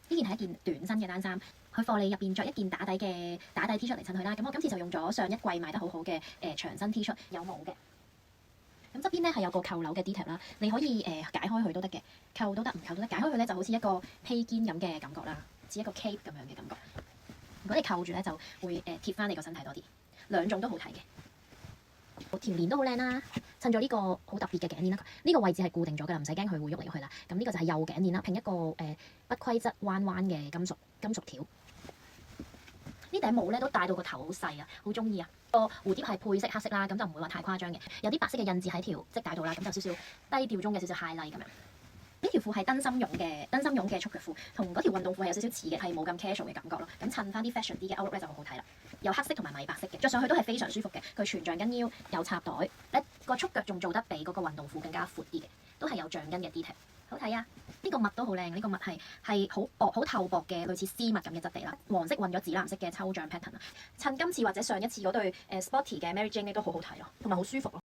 呢件係一件短身嘅單衫，佢貨你入邊着一件打底 T 恤嚟襯佢啦。咁我今次就用咗上一季賣得好好嘅長身 T 恤，有帽嘅。咁側邊咧係有個扣鈕嘅 detail 啦，你可以解開佢都得嘅，扣都得，唔扣都得。解開佢咧就好似一個披肩咁嘅感覺啦，似一個 cape 咁樣嘅感覺。如果你扣住咧就會貼翻你個身體多啲，兩種都好睇嘅。條鏈都好靚啦，襯咗呢個好特別嘅頸鏈啦。呢個位置係固定咗㗎啦，唔使驚佢會喐嚟喐去啦。咁呢個就係右頸鏈啦，拼一個不規則彎彎嘅金屬條。呢頂帽咧都戴到個頭好細啊，好中意啊！個蝴蝶係配色黑色啦，咁就唔會話太誇張嘅。有啲白色嘅印字喺條織帶度啦，咁就少少低調中嘅少少 highlight 咁樣。呢條褲係燈芯絨嘅束腳褲，同嗰條運動褲係有少少似嘅，係冇咁 casual 嘅感覺咯。咁襯翻啲 fashion 啲嘅 outlook 咧就好好睇啦。有黑色同埋米白色嘅，着上去都係非常舒服嘅。佢全橡筋腰，有插袋，咧個束腳仲做得比嗰個運動褲更加闊啲嘅，都係有橡筋嘅 detail，好睇啊！呢個襪都好靚，呢個襪係好薄、好透薄嘅，類似絲襪咁嘅質地啦。黃色混咗紫藍色嘅抽象 pattern 啊，襯今次或者上一次嗰對sporty 嘅 Mary Jane 咧都好好睇咯，同埋好舒服咯。